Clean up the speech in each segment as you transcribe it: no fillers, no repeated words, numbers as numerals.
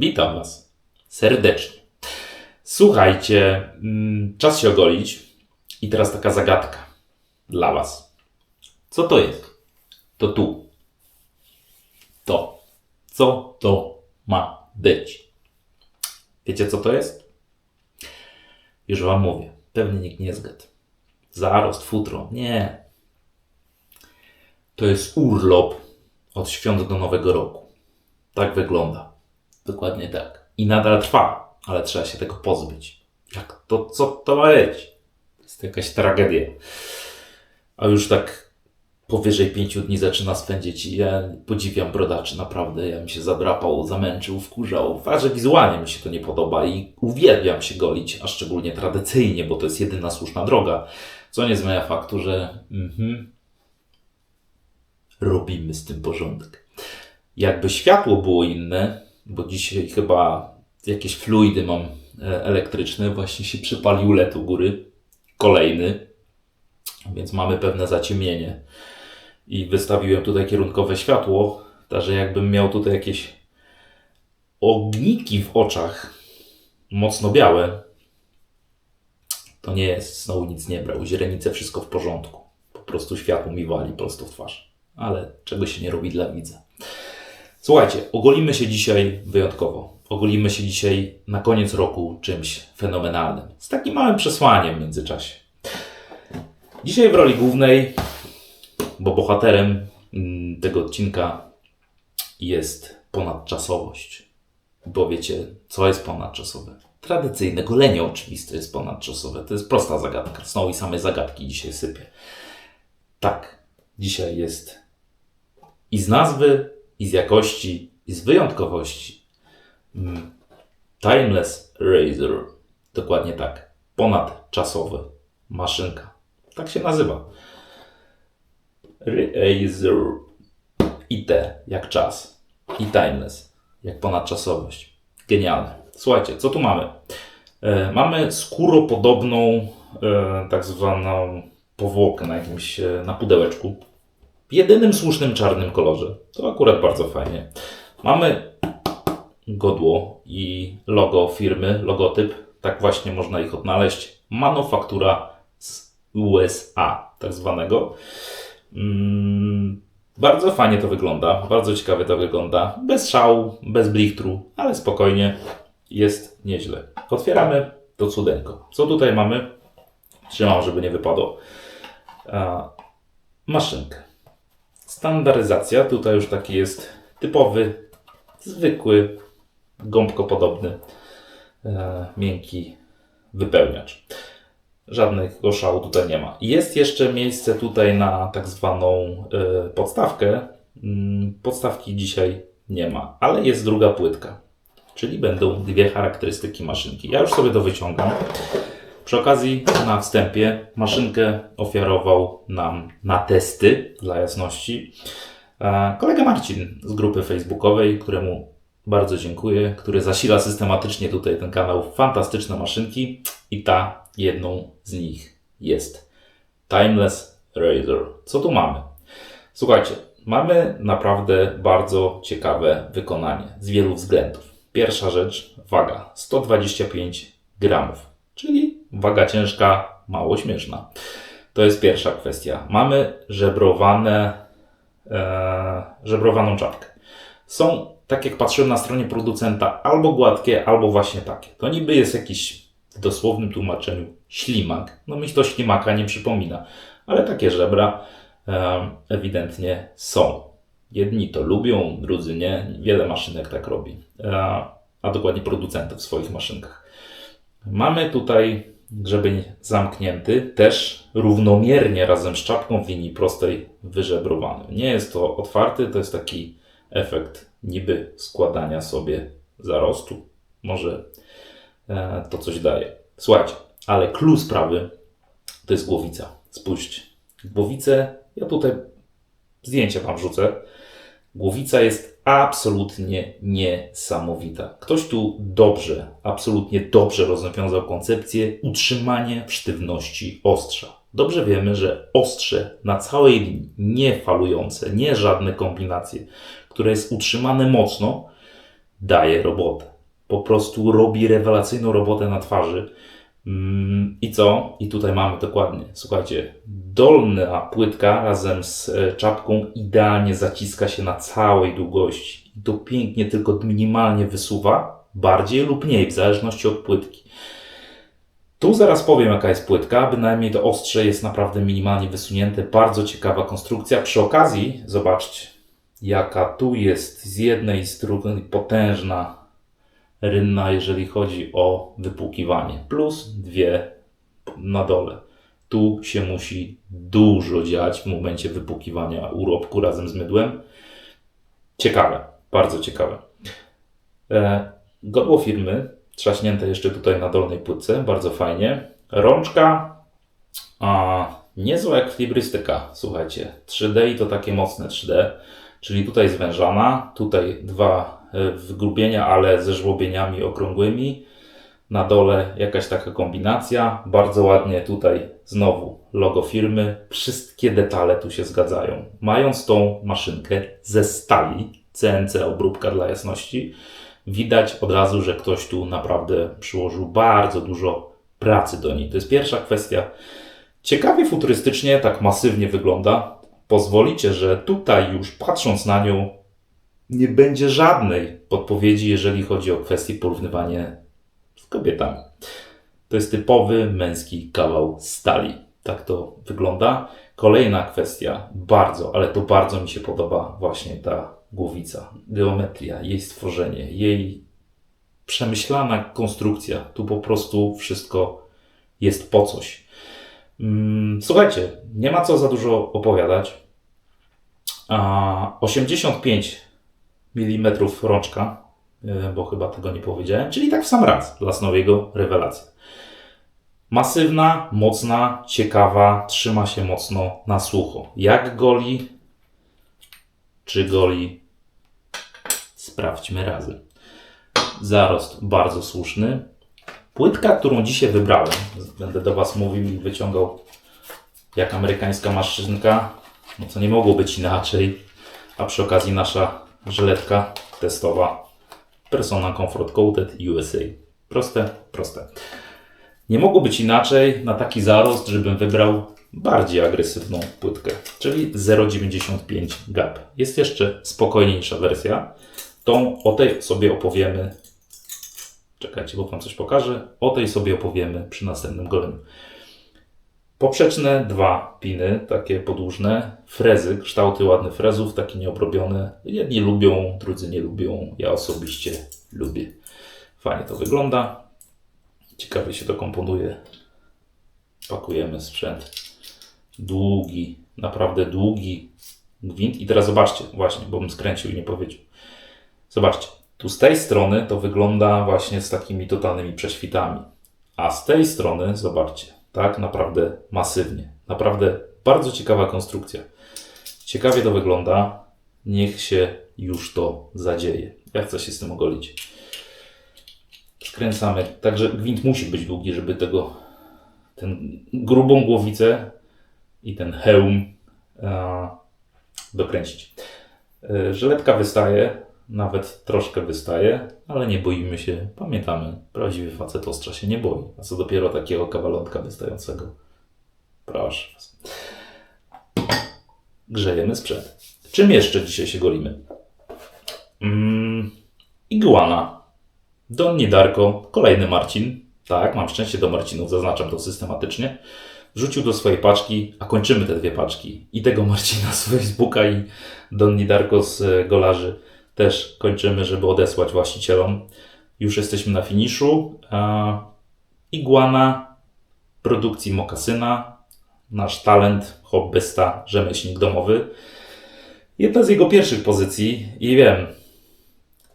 Witam Was serdecznie. Słuchajcie, czas się ogolić i teraz taka zagadka dla Was. Co to jest? To tu. To. Co to ma być? Wiecie, co to jest? Już Wam mówię. Pewnie nikt nie zgadł. Zarost, futro. Nie. To jest urlop od świąt do Nowego Roku. Tak wygląda. Dokładnie tak. I nadal trwa, ale trzeba się tego pozbyć. Jak to, co to ma być? To jest jakaś tragedia. A już tak powyżej 5 dni zaczyna spędzić i ja podziwiam brodaczy, naprawdę. Ja bym się zadrapał, zamęczył, wkurzał. Fakt, że wizualnie mi się to nie podoba i uwielbiam się golić, a szczególnie tradycyjnie, bo to jest jedyna słuszna droga. Co nie zmienia faktu, że robimy z tym porządek. Jakby światło było inne, bo dzisiaj chyba jakieś fluidy mam elektryczne, właśnie się przypalił LED u góry, kolejny, więc mamy pewne zaciemnienie i wystawiłem tutaj kierunkowe światło, także jakbym miał tutaj jakieś ogniki w oczach, mocno białe, to nie jest, znowu nic nie brał, źrenice, wszystko w porządku, po prostu światło mi wali prosto w twarz, ale czego się nie robi dla widza. Słuchajcie, ogolimy się dzisiaj wyjątkowo. Ogolimy się dzisiaj na koniec roku czymś fenomenalnym. Z takim małym przesłaniem w międzyczasie. Dzisiaj w roli głównej, bo bohaterem tego odcinka jest ponadczasowość. Bo wiecie, co jest ponadczasowe? Tradycyjne golenie oczywiste jest ponadczasowe. To jest prosta zagadka. Znowu i same zagadki dzisiaj sypię. Tak, dzisiaj jest i z nazwy, i z jakości, i z wyjątkowości. Timeless Razor. Dokładnie tak. Ponadczasowy. Maszynka. Tak się nazywa. Razor. I T jak czas. I timeless jak ponadczasowość. Genialne. Słuchajcie, co tu mamy? Mamy skóropodobną tak zwaną powłokę na pudełeczku. W jedynym słusznym czarnym kolorze. To akurat bardzo fajnie. Mamy godło i logo firmy, logotyp. Tak właśnie można ich odnaleźć. Manufaktura z USA, tak zwanego. Bardzo fajnie to wygląda. Bardzo ciekawie to wygląda. Bez szału, bez blichtru, ale spokojnie. Jest nieźle. Otwieramy to cudeńko. Co tutaj mamy? Trzymam, żeby nie wypadło. Maszynkę. Standaryzacja, tutaj już taki jest typowy, zwykły, gąbkopodobny, miękki wypełniacz. Żadnego szału tutaj nie ma. Jest jeszcze miejsce tutaj na tak zwaną podstawkę. Podstawki dzisiaj nie ma, ale jest druga płytka, czyli będą dwie charakterystyki maszynki. Ja już sobie to wyciągam. Przy okazji, na wstępie, maszynkę ofiarował nam na testy, dla jasności, kolega Marcin z grupy facebookowej, któremu bardzo dziękuję, który zasila systematycznie tutaj ten kanał. Fantastyczne maszynki i ta jedną z nich jest. Timeless Razor. Co tu mamy? Słuchajcie, mamy naprawdę bardzo ciekawe wykonanie z wielu względów. Pierwsza rzecz, waga 125 gramów, czyli waga ciężka, mało śmieszna. To jest pierwsza kwestia. Mamy żebrowaną czapkę. Są, tak jak patrzyłem na stronie producenta, albo gładkie, albo właśnie takie. To niby jest jakiś, w dosłownym tłumaczeniu, ślimak. No mi to ślimaka nie przypomina, ale takie żebra ewidentnie są. Jedni to lubią, drudzy nie. Wiele maszynek tak robi. A dokładnie producentów w swoich maszynkach. Mamy tutaj grzebień zamknięty, też równomiernie razem z czapką w linii prostej wyżebrowany. Nie jest to otwarty, to jest taki efekt niby składania sobie zarostu. Może to coś daje. Słuchajcie, ale clue sprawy to jest głowica. Spójrzcie. Głowicę, ja tutaj zdjęcie wam wrzucę. Głowica jest absolutnie niesamowita. Ktoś tu dobrze, absolutnie dobrze rozwiązał koncepcję utrzymania w sztywności ostrza. Dobrze wiemy, że ostrze na całej linii, nie falujące, nie żadne kombinacje, które jest utrzymane mocno, daje robotę. Po prostu robi rewelacyjną robotę na twarzy. I co? I tutaj mamy dokładnie, słuchajcie, dolna płytka razem z czapką idealnie zaciska się na całej długości. I to pięknie tylko minimalnie wysuwa, bardziej lub mniej, w zależności od płytki. Tu zaraz powiem, jaka jest płytka, bynajmniej to ostrze jest naprawdę minimalnie wysunięte, bardzo ciekawa konstrukcja. Przy okazji, zobaczcie, jaka tu jest z jednej strony potężna rynna, jeżeli chodzi o wypłukiwanie, plus dwie na dole. Tu się musi dużo dziać w momencie wypłukiwania urobku razem z mydłem. Ciekawe, bardzo ciekawe. Godło firmy, trzaśnięte jeszcze tutaj na dolnej płytce, bardzo fajnie. Rączka, niezła ekwilibrystyka, słuchajcie. 3D i to takie mocne 3D, czyli tutaj zwężana, tutaj dwa wgrubienia, ale ze żłobieniami okrągłymi. Na dole jakaś taka kombinacja. Bardzo ładnie tutaj znowu logo firmy. Wszystkie detale tu się zgadzają. Mając tą maszynkę ze stali, CNC obróbka dla jasności, widać od razu, że ktoś tu naprawdę przyłożył bardzo dużo pracy do niej. To jest pierwsza kwestia. Ciekawie futurystycznie, tak masywnie wygląda. Pozwolicie, że tutaj już patrząc na nią nie będzie żadnej podpowiedzi, jeżeli chodzi o kwestię porównywania z kobietami. To jest typowy męski kawał stali. Tak to wygląda. Kolejna kwestia, bardzo, ale to bardzo mi się podoba właśnie ta głowica. Geometria, jej stworzenie, jej przemyślana konstrukcja. Tu po prostu wszystko jest po coś. Słuchajcie, nie ma co za dużo opowiadać. 85 mm rączka, bo chyba tego nie powiedziałem, czyli tak w sam raz dla Snowiego rewelacja. Masywna, mocna, ciekawa, trzyma się mocno na sucho. Jak goli? Czy goli? Sprawdźmy razem. Zarost bardzo słuszny. Płytka, którą dzisiaj wybrałem, będę do Was mówił i wyciągał jak amerykańska maszynka, no co nie mogło być inaczej, a przy okazji nasza żyletka testowa Persona Comfort Coated USA. Proste, proste. Nie mogło być inaczej na taki zarost, żebym wybrał bardziej agresywną płytkę, czyli 0,95 gap. Jest jeszcze spokojniejsza wersja. O tej sobie opowiemy. Czekajcie, bo Wam coś pokażę. O tej sobie opowiemy przy następnym goleniu. Poprzeczne dwa piny, takie podłużne, frezy, kształty ładnych frezów, takie nieobrobione. Jedni lubią, drudzy nie lubią. Ja osobiście lubię. Fajnie to wygląda. Ciekawie się to komponuje. Pakujemy sprzęt. Długi, naprawdę długi gwint. I teraz zobaczcie, właśnie, bo bym skręcił i nie powiedział. Zobaczcie, tu z tej strony to wygląda właśnie z takimi totalnymi prześwitami. A z tej strony, zobaczcie, tak naprawdę masywnie. Naprawdę bardzo ciekawa konstrukcja. Ciekawie to wygląda. Niech się już to zadzieje. Ja chcę się z tym ogolić. Skręcamy. Także gwint musi być długi, żeby ten grubą głowicę i ten hełm dokręcić. Żyletka wystaje. Nawet troszkę wystaje, ale nie boimy się. Pamiętamy, prawdziwy facet ostrza się nie boi. A co dopiero takiego kawalątka wystającego. Proszę was. Grzejemy sprzęt. Czym jeszcze dzisiaj się golimy? Iguana. Don Darko. Kolejny Marcin. Tak, mam szczęście do Marcinów, zaznaczam to systematycznie. Wrzucił do swojej paczki, a kończymy te dwie paczki. I tego Marcina z Facebooka i Don Darko z Golarzy. Też kończymy, żeby odesłać właścicielom. Już jesteśmy na finiszu. Iguana produkcji mokasyna. Nasz talent, hobbysta, rzemieślnik domowy. Jedna z jego pierwszych pozycji i wiem,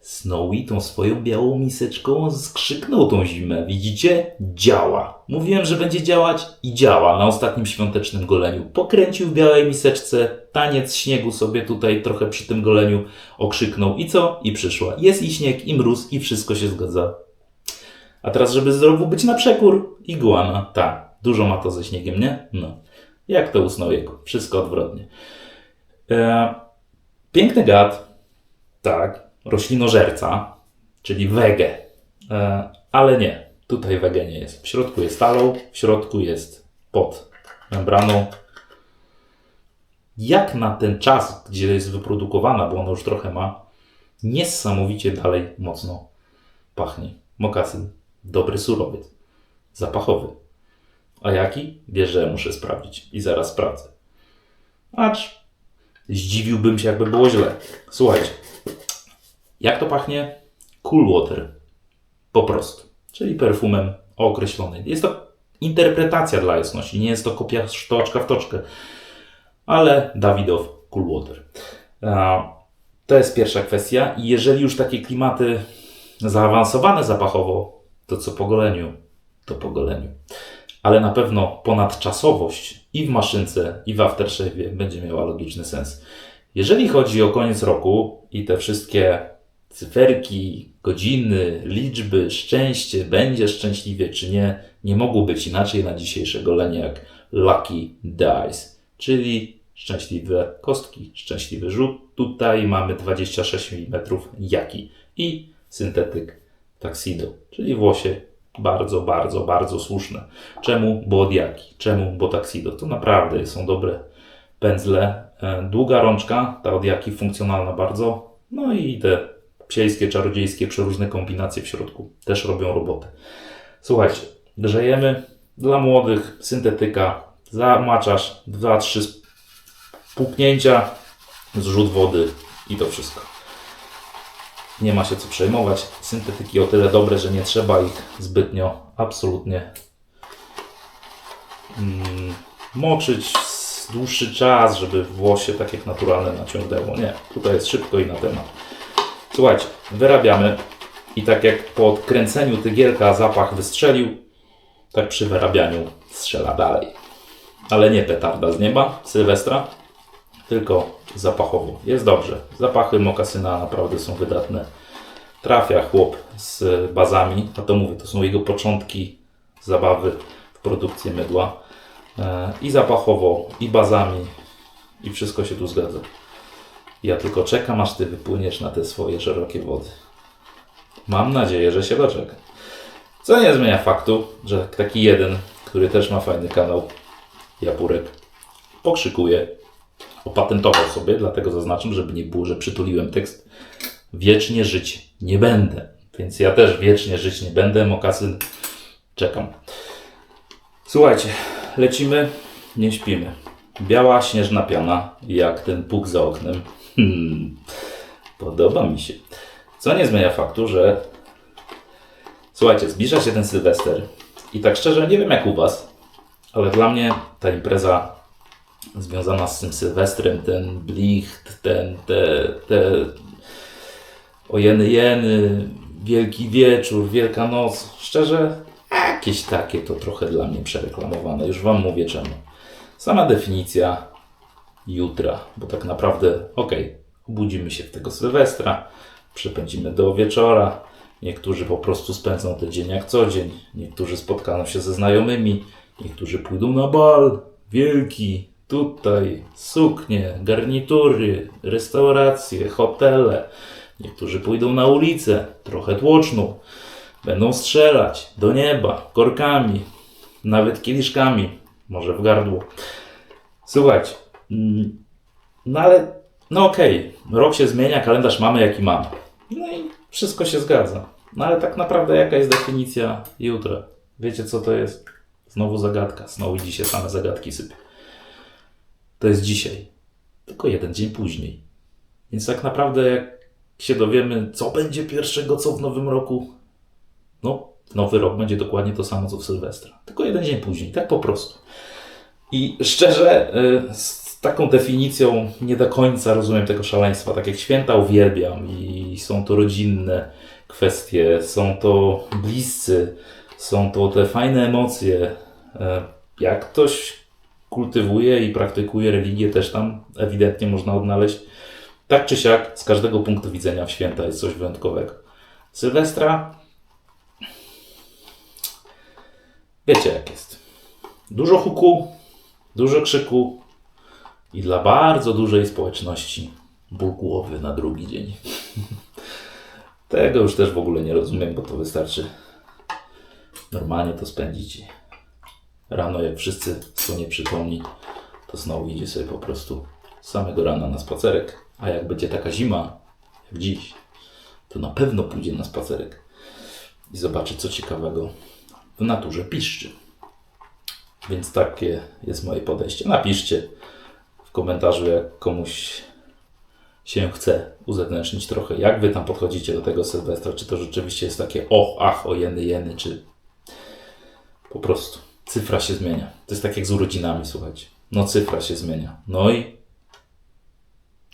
Snowy tą swoją białą miseczką skrzyknął tą zimę. Widzicie? Działa. Mówiłem, że będzie działać i działa. Na ostatnim świątecznym goleniu pokręcił w białej miseczce, taniec śniegu sobie tutaj trochę przy tym goleniu okrzyknął. I co? I przyszła. Jest i śnieg, i mróz, i wszystko się zgadza. A teraz, żeby znowu być na przekór, iguana. Tak, dużo ma to ze śniegiem, nie? No. Jak to u Snowiego. Wszystko odwrotnie. Piękny gad. Tak. Roślinożerca, czyli wege. Ale nie. Tutaj wege nie jest. W środku jest talą, w środku jest pod membraną. Jak na ten czas, gdzie jest wyprodukowana, bo ona już trochę ma, niesamowicie dalej mocno pachnie. Mokasyn. Dobry surowiec. Zapachowy. A jaki? Wiesz, że muszę sprawdzić. I zaraz sprawdzę. Acz zdziwiłbym się, jakby było źle. Słuchajcie. Jak to pachnie? Cool water. Po prostu. Czyli perfumem określonej. Jest to interpretacja dla jasności. Nie jest to kopia sztoczka w toczkę. Ale Davidoff Cool Water. To jest pierwsza kwestia. I jeżeli już takie klimaty zaawansowane zapachowo, to co po goleniu, to po goleniu. Ale na pewno ponadczasowość i w maszynce, i w aftershave'ie będzie miała logiczny sens. Jeżeli chodzi o koniec roku i te wszystkie cyferki, godziny, liczby, szczęście, będzie szczęśliwie czy nie, nie mogło być inaczej na dzisiejsze golenie jak Lucky Dice, czyli szczęśliwe kostki, szczęśliwy rzut. Tutaj mamy 26 mm jaki i syntetyk Tuxedo, czyli włosie bardzo, bardzo, bardzo słuszne. Czemu? Bo od jaki? Czemu? Bo Tuxedo. To naprawdę są dobre pędzle. Długa rączka, ta od jaki funkcjonalna bardzo. No i te psiejskie, czarodziejskie, przeróżne kombinacje w środku też robią robotę. Słuchajcie, grzejemy. Dla młodych syntetyka, zamaczasz 2-3 puknięcia, zrzut wody i to wszystko. Nie ma się co przejmować. Syntetyki o tyle dobre, że nie trzeba ich zbytnio absolutnie moczyć dłuższy czas, żeby włosie tak jak naturalne naciągnęło. Nie, tutaj jest szybko i na temat. Słuchajcie, wyrabiamy i tak jak po odkręceniu tygielka zapach wystrzelił, tak przy wyrabianiu strzela dalej. Ale nie petarda z nieba, Sylwestra, tylko zapachowo. Jest dobrze. Zapachy mokasyna naprawdę są wydatne. Trafia chłop z bazami, a to mówię, to są jego początki zabawy w produkcję mydła. I zapachowo, i bazami, i wszystko się tu zgadza. Ja tylko czekam, aż ty wypłyniesz na te swoje szerokie wody. Mam nadzieję, że się doczeka. Co nie zmienia faktu, że taki jeden, który też ma fajny kanał, Japurek, pokrzykuje, opatentował sobie, dlatego zaznaczam, żeby nie było, że przytuliłem tekst. Wiecznie żyć nie będę. Więc ja też wiecznie żyć nie będę. Mokasyn, czekam. Słuchajcie, lecimy, nie śpimy. Biała, śnieżna piana, jak ten puk za oknem. Podoba mi się. Co nie zmienia faktu, że słuchajcie, zbliża się ten Sylwester i tak szczerze, nie wiem jak u was, ale dla mnie ta impreza związana z tym Sylwestrem, ten blicht, te ojeny, wielki wieczór, wielka noc, szczerze, jakieś takie to trochę dla mnie przereklamowane. Już wam mówię czemu. Sama definicja jutra, bo tak naprawdę, obudzimy się w tego Sylwestra, przepędzimy do wieczora, niektórzy po prostu spędzą ten dzień jak co dzień, niektórzy spotkają się ze znajomymi, niektórzy pójdą na bal, wielki, tutaj suknie, garnitury, restauracje, hotele, niektórzy pójdą na ulicę, trochę tłoczną, będą strzelać do nieba, korkami, nawet kieliszkami, może w gardło. Słuchajcie, no ale, rok się zmienia, kalendarz mamy jaki mamy. No i wszystko się zgadza. No ale tak naprawdę jaka jest definicja jutra? Wiecie co to jest? Znowu zagadka. Znowu dzisiaj same zagadki sypię. To jest dzisiaj. Tylko jeden dzień później. Więc tak naprawdę jak się dowiemy, co będzie pierwszego, co w nowym roku, no nowy rok będzie dokładnie to samo, co w Sylwestra. Tylko jeden dzień później. Tak po prostu. I szczerze, z taką definicją nie do końca rozumiem tego szaleństwa. Tak jak święta uwielbiam i są to rodzinne kwestie, są to bliscy, są to te fajne emocje. Jak ktoś kultywuje i praktykuje religię, też tam ewidentnie można odnaleźć. Tak czy siak, z każdego punktu widzenia w święta jest coś wyjątkowego. Sylwestra, wiecie jak jest. Dużo huku, dużo krzyku i dla bardzo dużej społeczności ból głowy na drugi dzień. Tego już też w ogóle nie rozumiem, bo to wystarczy normalnie to spędzić. I rano, jak wszyscy są nieprzytomni, to znowu idzie sobie po prostu z samego rana na spacerek. A jak będzie taka zima, jak dziś, to na pewno pójdzie na spacerek i zobaczy, co ciekawego w naturze piszczy. Więc takie jest moje podejście. Napiszcie w komentarzu, jak komuś się chce uzewnętrznić trochę, jak wy tam podchodzicie do tego Sylwestra, czy to rzeczywiście jest takie o jeny, czy po prostu cyfra się zmienia. To jest tak jak z urodzinami, słuchajcie. No cyfra się zmienia. No i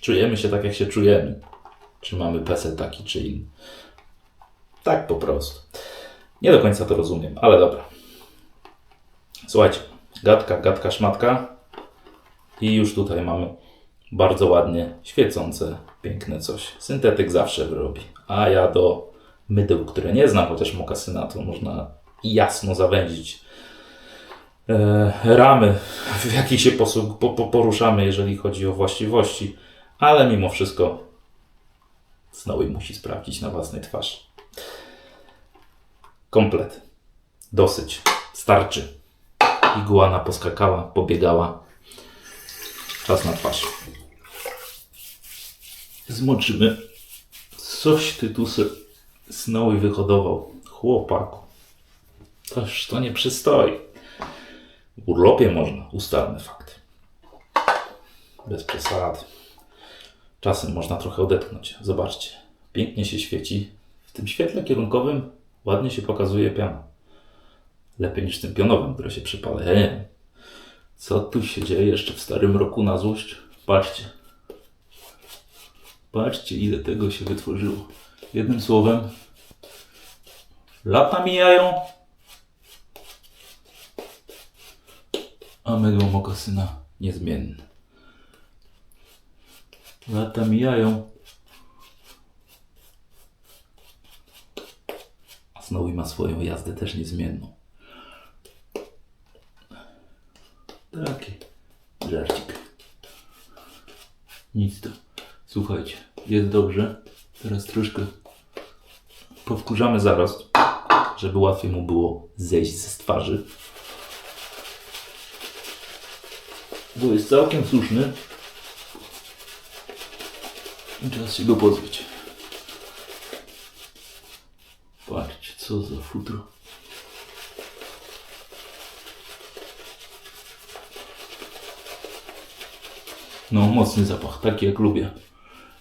czujemy się tak, jak się czujemy. Czy mamy PESEL taki, czy inny. Tak po prostu. Nie do końca to rozumiem, ale dobra. Słuchajcie, gadka, szmatka. I już tutaj mamy bardzo ładnie świecące, piękne coś. Syntetyk zawsze wyrobi. A ja do mydeł, które nie znam, chociaż mokasyna, to można jasno zawęzić ramy, w jaki się poruszamy, jeżeli chodzi o właściwości. Ale mimo wszystko Snowy musi sprawdzić na własnej twarzy. Komplet. Dosyć. Starczy. Iguana poskakała, pobiegała. Czas na twarz. Zmoczymy. Coś ty tu Snowy wyhodował. Chłopaku. Toż to nie przystoi. W urlopie można. Ustalmy fakty. Bez przesady. Czasem można trochę odetchnąć. Zobaczcie. Pięknie się świeci. W tym świetle kierunkowym ładnie się pokazuje piana. Lepiej niż tym pionowym, które się przypala. Ja nie wiem. Co tu się dzieje jeszcze w starym roku na złość? Patrzcie. Patrzcie, ile tego się wytworzyło. Jednym słowem, lata mijają, a mydło mokasyna niezmienne. Lata mijają, a Snowy ma swoją jazdę też niezmienną. Taki żarcik. Nic to. Słuchajcie, jest dobrze. Teraz troszkę powkurzamy zarost, żeby łatwiej mu było zejść z twarzy. Bo jest całkiem słuszny. I czas się go pozbyć. Patrzcie, co za futro. No, mocny zapach, taki jak lubię.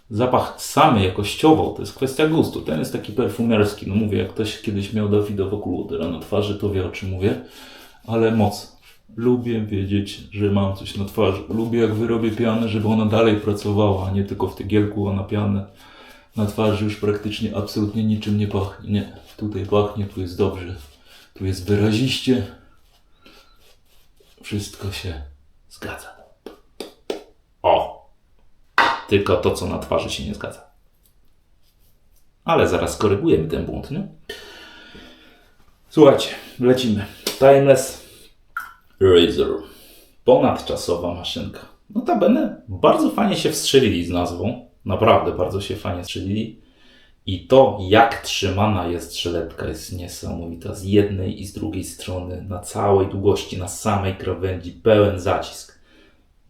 Zapach samy jakościowo, to jest kwestia gustu. Ten jest taki perfumerski. No mówię, jak ktoś kiedyś miał Davida Wokuludera na twarzy, to wie, o czym mówię. Ale moc. Lubię wiedzieć, że mam coś na twarzy. Lubię, jak wyrobię pianę, żeby ona dalej pracowała, a nie tylko w tygielku, a na pianę na twarzy już praktycznie absolutnie niczym nie pachnie. Nie, tutaj pachnie, tu jest dobrze. Tu jest wyraziście. Wszystko się zgadza. O! Tylko to, co na twarzy, się nie zgadza. Ale zaraz korygujemy ten błąd, nie? Słuchajcie, lecimy. Timeless Razor. Ponadczasowa maszynka. Notabene bardzo fajnie się wstrzelili z nazwą. Naprawdę bardzo się fajnie strzelili. I to, jak trzymana jest żyletka, jest niesamowita. Z jednej i z drugiej strony, na całej długości, na samej krawędzi, pełen zacisk.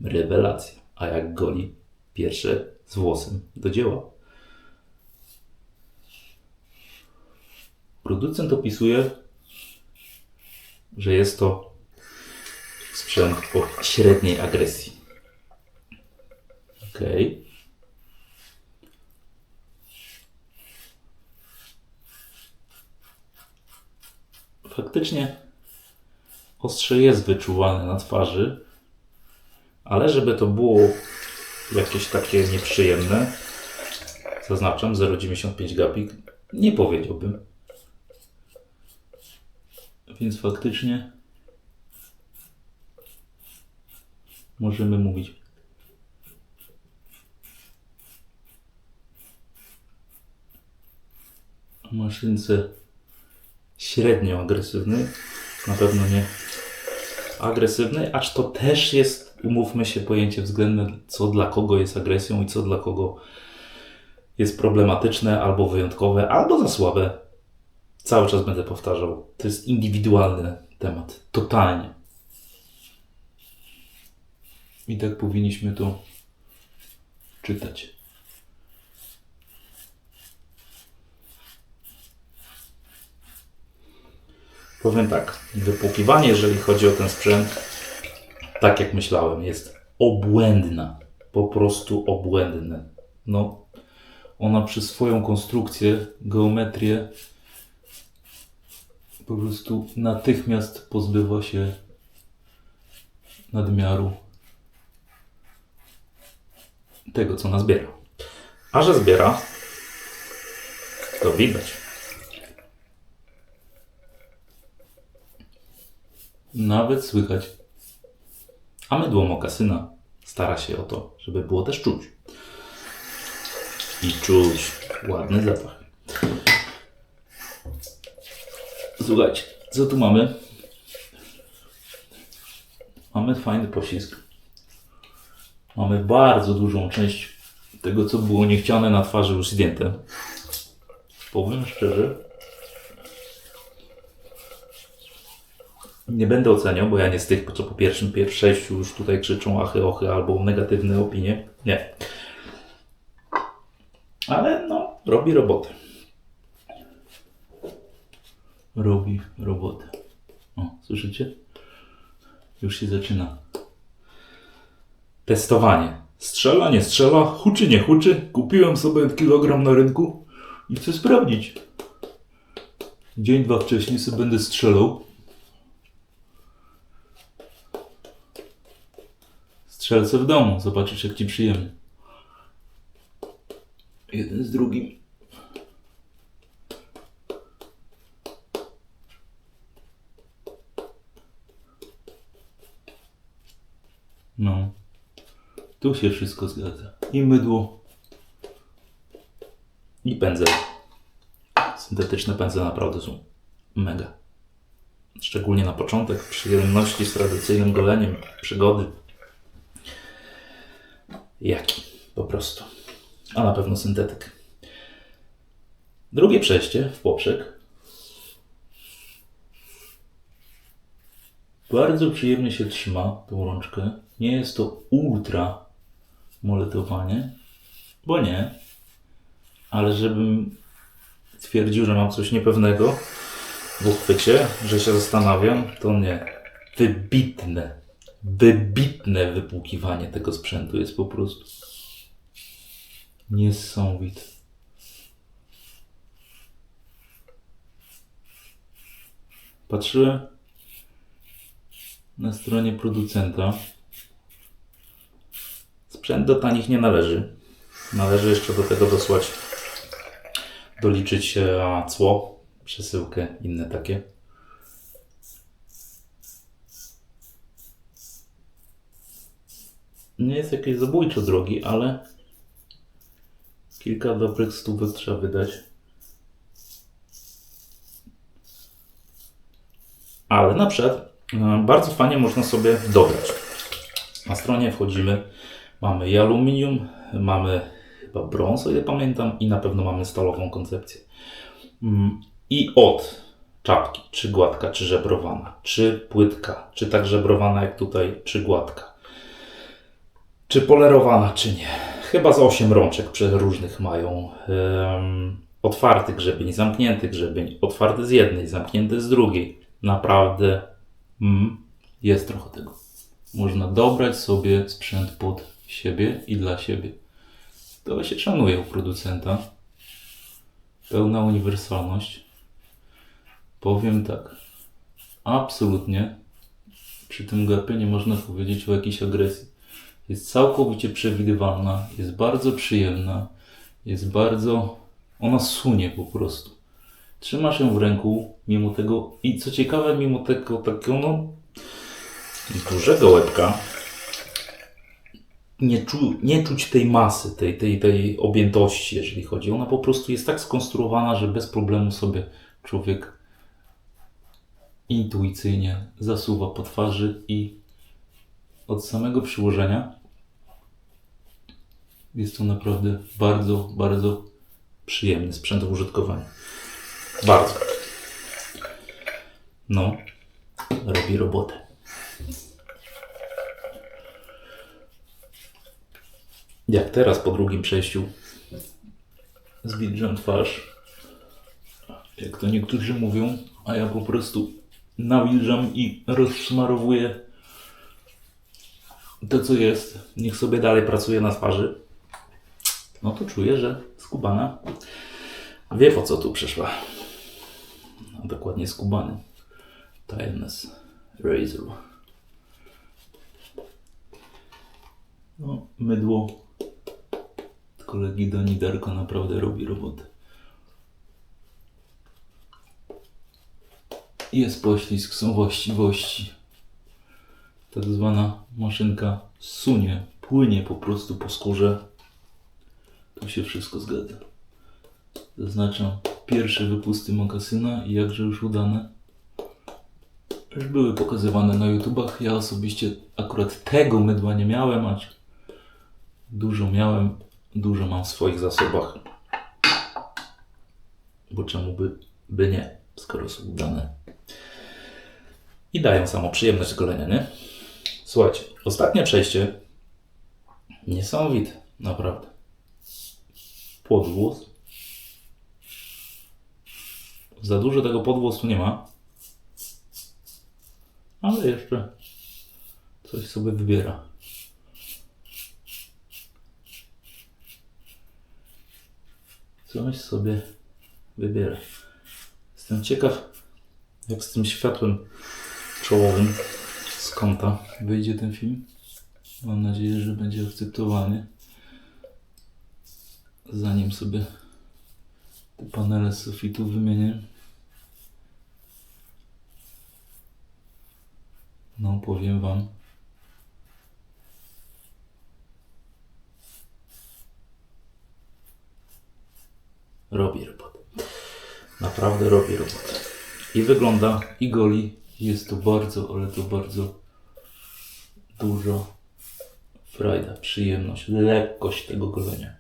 Rewelacja. A jak goli pierwsze z włosem do dzieła. Producent opisuje, że jest to sprzęt o średniej agresji. Ok. Faktycznie ostrze jest wyczuwalne na twarzy, ale żeby to było jakieś takie nieprzyjemne, zaznaczam 0,95 gapik, nie powiedziałbym. Więc faktycznie możemy mówić o maszynce średnio agresywnej, na pewno nie agresywnej, acz to też jest, umówmy się, pojęcie względne, co dla kogo jest agresją i co dla kogo jest problematyczne, albo wyjątkowe, albo za słabe. Cały czas będę powtarzał. To jest indywidualny temat. Totalnie. I tak powinniśmy to czytać. Powiem tak. Wypłukiwanie, jeżeli chodzi o ten sprzęt, tak jak myślałem, jest obłędna. Po prostu obłędne. No, ona przez swoją konstrukcję, geometrię po prostu natychmiast pozbywa się nadmiaru tego, co nazbiera. A że zbiera, to widać. Nawet słychać. A mydło mokasyna stara się o to, żeby było też czuć. I czuć ładny zapach. Słuchajcie, co tu mamy? Mamy fajny poślizg. Mamy bardzo dużą część tego, co było niechciane na twarzy, już zdjęte. Powiem szczerze, nie będę oceniał, bo ja nie z tych, co po pierwszym przejściu już tutaj krzyczą achy, ochy albo negatywne opinie. Nie. Ale no, robi robotę. Robi robotę. O, słyszycie? Już się zaczyna. Testowanie. Strzela, nie strzela, huczy, nie huczy. Kupiłem sobie kilogram na rynku i chcę sprawdzić. Dzień, dwa wcześniej sobie będę strzelał. Strzelce w domu. Zobaczysz, jak ci przyjemnie. Jeden z drugim. No. Tu się wszystko zgadza. I mydło. I pędzel. Syntetyczne pędzle naprawdę są mega. Szczególnie na początek, przyjemności z tradycyjnym goleniem, przygody. Jaki? Po prostu. A na pewno syntetyk. Drugie przejście w poprzek. Bardzo przyjemnie się trzyma tą rączkę. Nie jest to ultra moletowanie, bo nie. Ale żebym twierdził, że mam coś niepewnego w uchwycie, że się zastanawiam, to nie. Wybitne wypłukiwanie tego sprzętu jest po prostu niesamowite. Patrzyłem na stronie producenta. Sprzęt do tanich nie należy. Należy jeszcze do tego doliczyć cło, przesyłkę, inne takie. Nie jest jakieś zabójczo drogi, ale kilka dobrych stówek trzeba wydać. Ale na przykład bardzo fajnie można sobie dobrać. Na stronie wchodzimy, mamy i aluminium, mamy chyba brąz, o ile pamiętam, i na pewno mamy stalową koncepcję. I od czapki, czy gładka, czy żebrowana, czy płytka, czy tak żebrowana jak tutaj, czy gładka, czy polerowana, czy nie. Chyba z 8 rączek różnych mają. Otwarty grzebień, zamknięty grzebień, otwarty z jednej, zamknięty z drugiej. Naprawdę jest trochę tego. Można dobrać sobie sprzęt pod siebie i dla siebie. To się szanuje u producenta. Pełna uniwersalność. Powiem tak. Absolutnie przy tym gapie nie można powiedzieć o jakiejś agresji. Jest całkowicie przewidywalna, jest bardzo przyjemna, jest bardzo... Ona sunie po prostu. Trzymasz ją w ręku, mimo tego... I co ciekawe, mimo tego takiego, dużego łebka, nie czuć tej masy, tej objętości, jeżeli chodzi. Ona po prostu jest tak skonstruowana, że bez problemu sobie człowiek intuicyjnie zasuwa po twarzy i od samego przyłożenia Jest to naprawdę bardzo, bardzo przyjemny sprzęt w użytkowaniu. Bardzo. No, robi robotę. Jak teraz po drugim przejściu zwilżam twarz, jak to niektórzy mówią, a ja po prostu nawilżam i rozsmarowuję to, co jest. Niech sobie dalej pracuje na twarzy. No to czuję, że skubana wie, po co tu przyszła. A dokładnie skubany. Timeless Razor. No, mydło kolegi Doni Darko naprawdę robi robotę. Jest poślizg, są właściwości. Tak zwana maszynka sunie, płynie po prostu po skórze. Tu się wszystko zgadza. Zaznaczam pierwsze wypusty mokasyna i jakże już udane. Już były pokazywane na YouTubach. Ja osobiście akurat tego mydła nie miałem, acz dużo miałem, dużo mam w swoich zasobach. Bo czemu by nie, skoro są udane. I dają samą przyjemność golenia, nie? Słuchajcie, ostatnie przejście niesamowite, naprawdę. Podwłos. Za dużo tego podwłosu nie ma. Ale jeszcze coś sobie wybiera. Coś sobie wybiera. Jestem ciekaw, jak z tym światłem czołowym z kąta wyjdzie ten film. Mam nadzieję, że będzie akceptowany. Zanim sobie te panele z sufitu wymienię. No, powiem wam. Robi robotę. Naprawdę robi robotę. I wygląda, i goli. Jest to bardzo, ale to bardzo dużo frajda, przyjemność, lekkość tego golenia.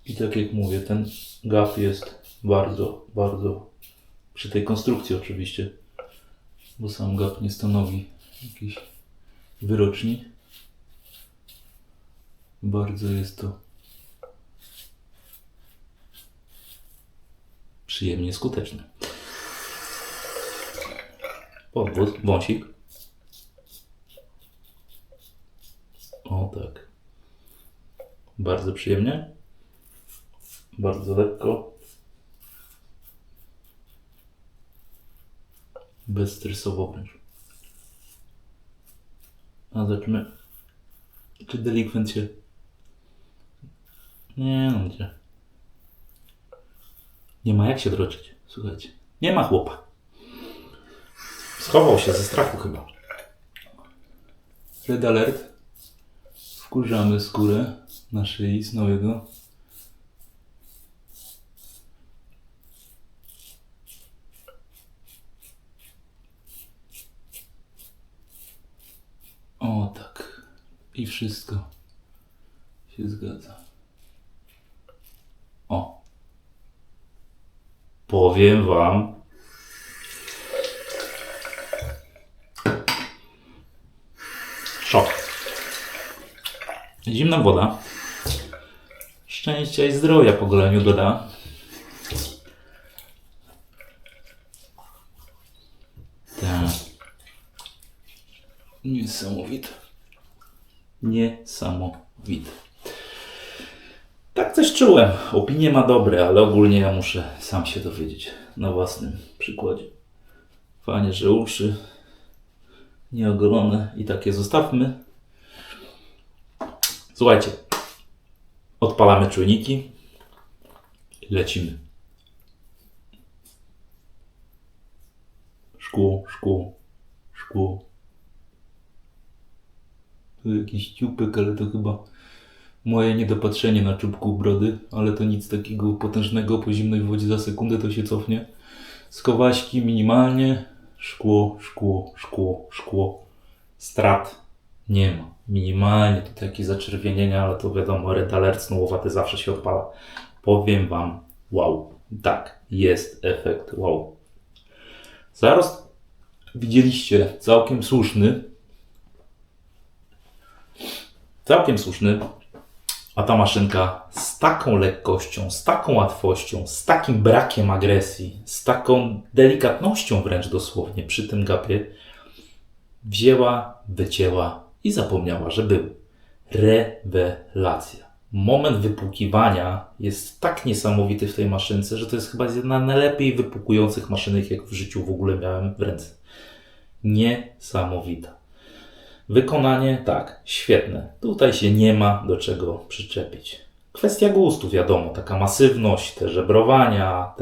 I tak jak mówię, ten gap jest bardzo, bardzo, przy tej konstrukcji oczywiście, bo sam gap nie stanowi jakiejś wyroczni. Bardzo jest to przyjemnie skuteczne. Podwóz, wąsik. O tak. Bardzo przyjemnie. Bardzo lekko. Bezstresowo wręcz. A zobaczmy, czy delikwent się... Nie no, gdzie? Nie ma jak się droczyć, słuchajcie. Nie ma chłopa. Schował się ze strachu chyba. Red alert. Wkurzamy skórę na szyi Snowiego. O tak. I wszystko się zgadza. O. Powiem wam. Szok. Zimna woda. Szczęścia i zdrowia po goleniu doda. Tak. Niesamowite. Niesamowite. Tak coś czułem. Opinie ma dobre, ale ogólnie ja muszę sam się dowiedzieć na własnym przykładzie. Fajnie, że uszy nieogolone i takie zostawmy. Słuchajcie. Odpalamy czujniki. Lecimy. Szkło, szkło, szkło. Tu jakiś ciupek, ale to chyba moje niedopatrzenie na czubku brody, ale to nic takiego potężnego, po zimnej wodzie za sekundę to się cofnie. Skowaśki minimalnie. Szkło, szkło, szkło, szkło. Strat Nie ma. Minimalnie tutaj jakieś zaczerwienienia, ale to wiadomo, Red Alert snowowaty zawsze się odpala. Powiem Wam, wow. Tak, jest efekt wow. Zarost widzieliście całkiem słuszny. Całkiem słuszny. A ta maszynka z taką lekkością, z taką łatwością, z takim brakiem agresji, z taką delikatnością wręcz dosłownie przy tym gapie wzięła, wycięła i zapomniała, że był. Rewelacja. Moment wypłukiwania jest tak niesamowity w tej maszynce, że to jest chyba jedna z najlepiej wypłukujących maszynek, jak w życiu w ogóle miałem w ręce. Niesamowita. Wykonanie, tak, świetne. Tutaj się nie ma do czego przyczepić. Kwestia gustu, wiadomo, taka masywność, te żebrowania,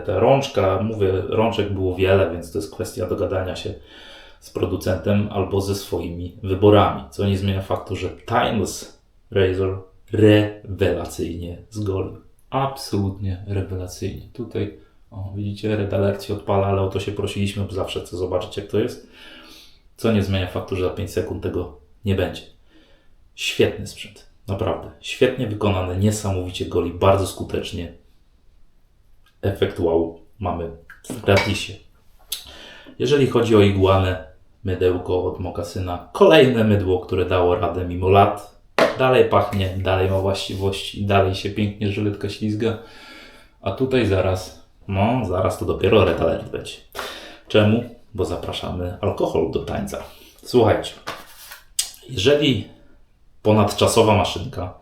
te rączka. Mówię, rączek było wiele, więc to jest kwestia dogadania się z producentem albo ze swoimi wyborami. Co nie zmienia faktu, że Timeless Razor rewelacyjnie zgolił. Absolutnie rewelacyjnie. Tutaj, widzicie, Red Alert się odpala, ale o to się prosiliśmy, bo zawsze chcę zobaczyć, jak to jest. Co nie zmienia faktu, że za 5 sekund tego nie będzie. Świetny sprzęt. Naprawdę. Świetnie wykonany, niesamowicie goli, bardzo skutecznie. Efekt wow mamy w gratisie. Jeżeli chodzi o iguanę, mydełko od Mokasyna, kolejne mydło, które dało radę mimo lat. Dalej pachnie, dalej ma właściwości, dalej się pięknie żyletka ślizga. A tutaj zaraz to dopiero Red Alert będzie. Czemu? Bo zapraszamy alkohol do tańca. Słuchajcie, jeżeli ponadczasowa maszynka,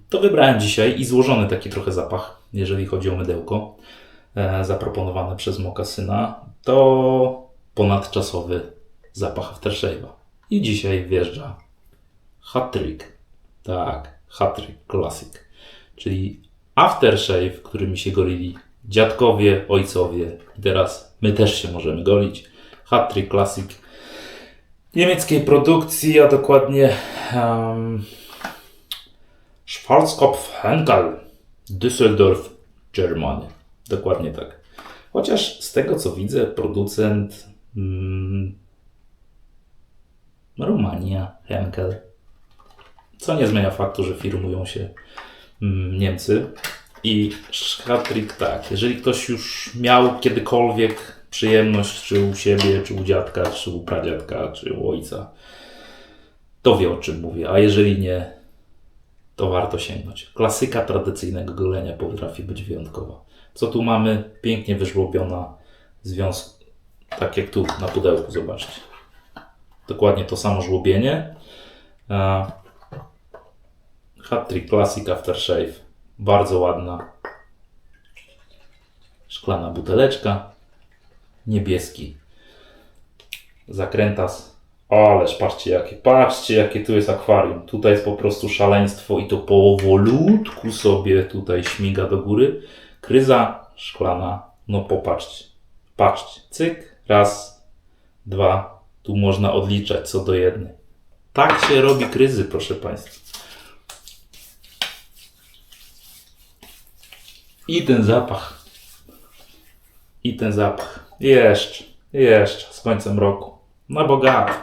to wybrałem dzisiaj i złożony taki trochę zapach, jeżeli chodzi o mydełko zaproponowane przez Mokasyna, to ponadczasowy zapach aftershave'a. I dzisiaj wjeżdża Hat-Trick. Tak, Hat-Trick Classic. Czyli aftershave, którymi się golili dziadkowie, ojcowie i teraz my też się możemy golić. Hat-Trick Classic niemieckiej produkcji, a dokładnie Schwarzkopf Henkel, Düsseldorf, Germany. Dokładnie tak. Chociaż z tego co widzę, producent Rumania, Henkel. Co nie zmienia faktu, że firmują się Niemcy. I Hat-Trick tak, jeżeli ktoś już miał kiedykolwiek przyjemność, czy u siebie, czy u dziadka, czy u pradziadka, czy u ojca, to wie o czym mówię, a jeżeli nie, to warto sięgnąć. Klasyka tradycyjnego golenia potrafi być wyjątkowa. Co tu mamy? Pięknie wyżłobiona związk, tak jak tu na pudełku, zobaczcie. Dokładnie to samo żłobienie. Hat-Trick Classic Aftershave. Bardzo ładna szklana buteleczka, niebieski zakrętas. Ależ patrzcie jakie tu jest akwarium. Tutaj jest po prostu szaleństwo i to powolutku sobie tutaj śmiga do góry. Kryza szklana, no popatrzcie, patrzcie, cyk, raz, dwa, tu można odliczać co do jednej. Tak się robi kryzy, proszę Państwa. I ten zapach. Jeszcze z końcem roku. No bogato.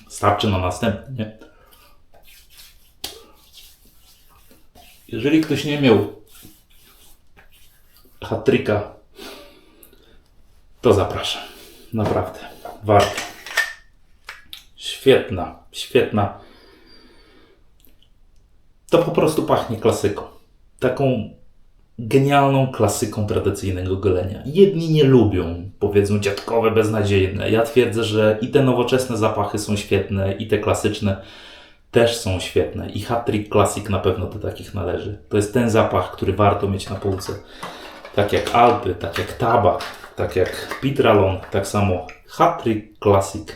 Starczy na następny, nie? Jeżeli ktoś nie miał Hat-Tricka, to zapraszam. Naprawdę. Warto. Świetna. To po prostu pachnie klasyką. Taką genialną klasyką tradycyjnego golenia. Jedni nie lubią, powiedzą, dziadkowe, beznadziejne. Ja twierdzę, że i te nowoczesne zapachy są świetne, i te klasyczne też są świetne. I Hat-Trick Classic na pewno do takich należy. To jest ten zapach, który warto mieć na półce. Tak jak Alpy, tak jak Tabak, tak jak Pitralon, tak samo Hat-Trick Classic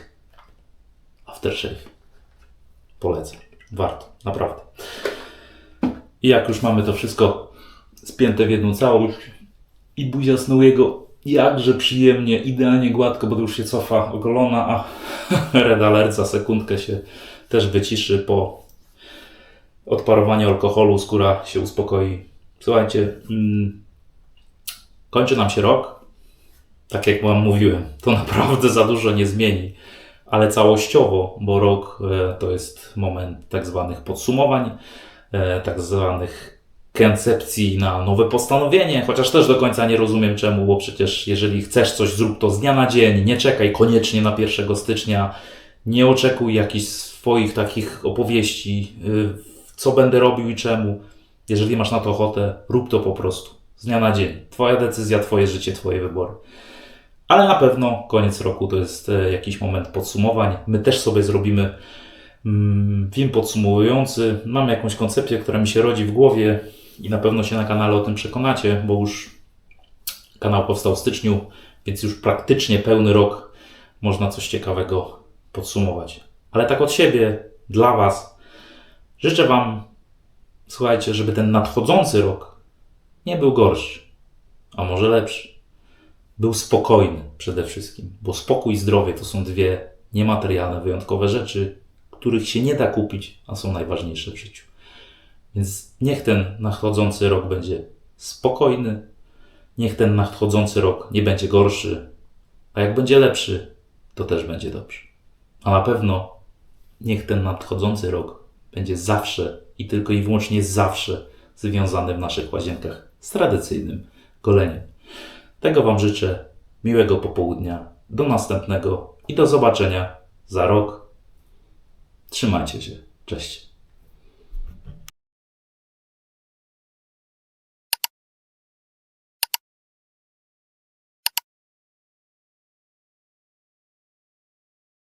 Aftershave. Polecam. Warto, naprawdę. I jak już mamy to wszystko spięte w jedną całość i buzia Snowiego jakże przyjemnie, idealnie gładko, bo to już się cofa ogolona, a Red Alert za sekundkę się też wyciszy po odparowaniu alkoholu, skóra się uspokoi. Słuchajcie, kończy nam się rok. Tak jak wam mówiłem, to naprawdę za dużo nie zmieni, ale całościowo, bo rok to jest moment tak zwanych podsumowań, tak zwanych koncepcji na nowe postanowienie, chociaż też do końca nie rozumiem czemu, bo przecież jeżeli chcesz coś, zrób to z dnia na dzień, nie czekaj koniecznie na 1 stycznia, nie oczekuj jakichś swoich takich opowieści, co będę robił i czemu. Jeżeli masz na to ochotę, rób to po prostu, z dnia na dzień. Twoja decyzja, twoje życie, twoje wybory. Ale na pewno koniec roku to jest jakiś moment podsumowań. My też sobie zrobimy film podsumowujący. Mam jakąś koncepcję, która mi się rodzi w głowie i na pewno się na kanale o tym przekonacie, bo już kanał powstał w styczniu, więc już praktycznie pełny rok można coś ciekawego podsumować. Ale tak od siebie, dla Was, życzę Wam, słuchajcie, żeby ten nadchodzący rok nie był gorszy, a może lepszy. Był spokojny przede wszystkim, bo spokój i zdrowie to są dwie niematerialne, wyjątkowe rzeczy, których się nie da kupić, a są najważniejsze w życiu. Więc niech ten nadchodzący rok będzie spokojny, niech ten nadchodzący rok nie będzie gorszy, a jak będzie lepszy, to też będzie dobrze. A na pewno niech ten nadchodzący rok będzie zawsze i tylko i wyłącznie zawsze związany w naszych łazienkach z tradycyjnym goleniem. Tego Wam życzę, miłego popołudnia, do następnego i do zobaczenia za rok. Trzymajcie się, cześć.